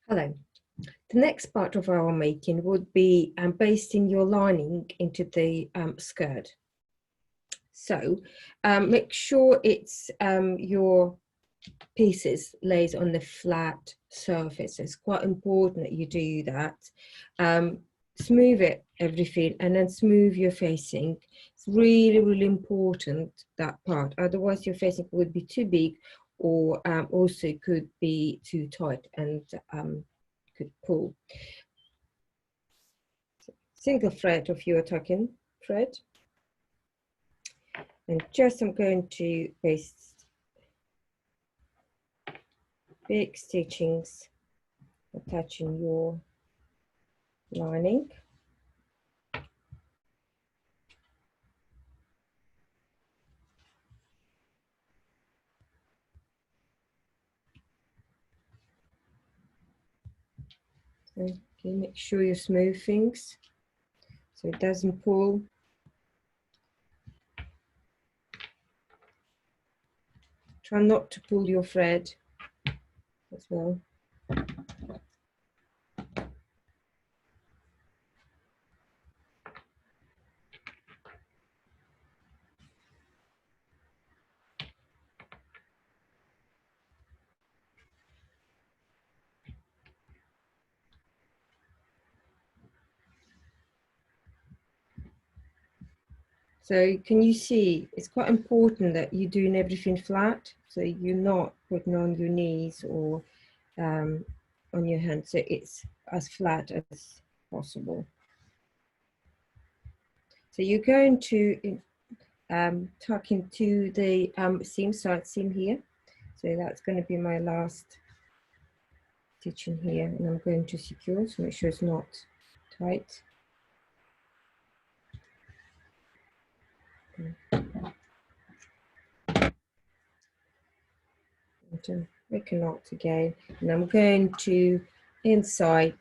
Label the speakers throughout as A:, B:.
A: Hello. The next part of our making would be basting your lining into the skirt. So make sure it's your pieces lays on the flat surface. It's quite important that you do that. Smooth it, everything, and then smooth your facing. It's really, really important, that part. Otherwise your facing would be too big, or also could be too tight and could pull. Single thread of your tucking thread, and just I'm going to baste big stitchings attaching your lining. Okay, make sure you smooth things so it doesn't pull. Try not to pull your thread as well. So can you see, it's quite important that you're doing everything flat, so you're not putting on your knees or on your hands, so it's as flat as possible. So you're going to tuck into the seam, side seam here. So that's going to be my last stitching here, and I'm going to secure, so make sure it's not tight. And make a knot again, and I'm going to inside,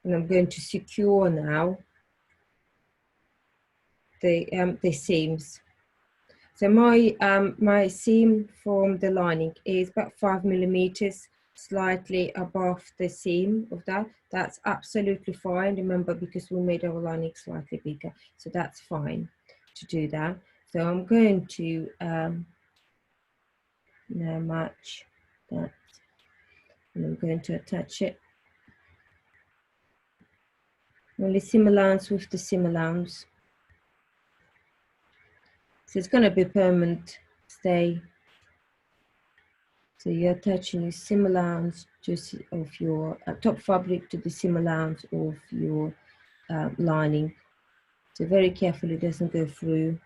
A: and I'm going to secure now the seams. So my my seam from the lining is about 5 millimeters, slightly above the seam of that. That's absolutely fine, remember, because we made our lining slightly bigger, so that's fine to do that. So I'm going to now match that, and I'm going to attach it. Only seam allowance with the seam allowance. So it's going to be permanent stay. So you're attaching the seam allowance just of your top fabric to the seam allowance of your lining. So very carefully it doesn't go through.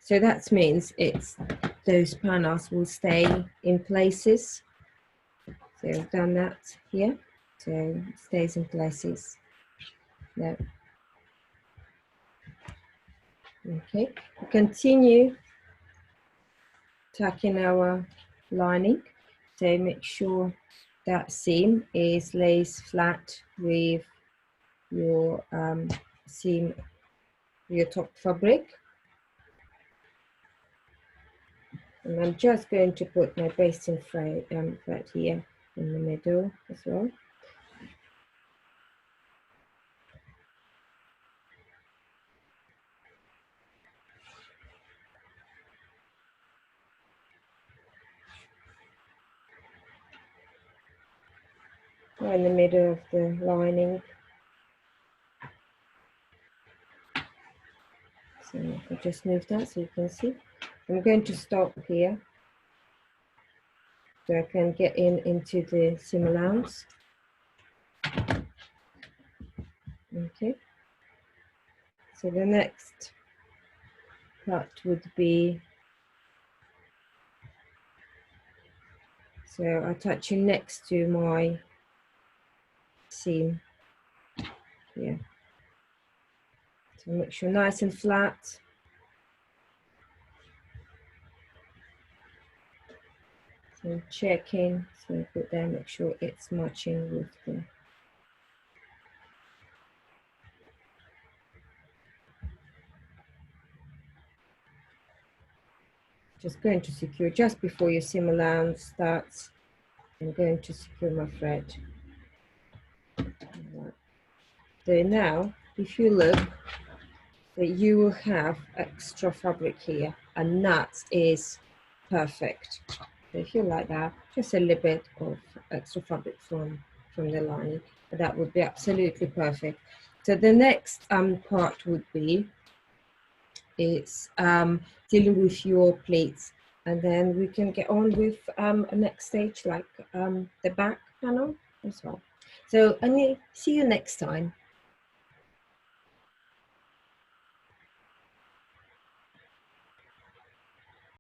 A: So that means it's those panels will stay in places. So I've done that here. So it stays in places. Now, okay, we continue tacking our lining. So make sure that seam lays flat with your seam, your top fabric. And I'm just going to put my basting thread here in the middle as well. Right in the middle of the lining. So I'll just move that so you can see. I'm going to stop here so I can get into the seam allowance. Okay. So the next part would be, so attaching next to my seam here. So make sure nice and flat. So checking, so put there, make sure it's matching with the just going to secure just before your seam allowance starts. I'm going to secure my thread. So now, if you look, that you will have extra fabric here, and that is perfect. So if you like that, just a little bit of extra fabric from the lining, that would be absolutely perfect. So the next part would be dealing with your pleats, and then we can get on with a next stage, like the back panel as well. So I see you next time.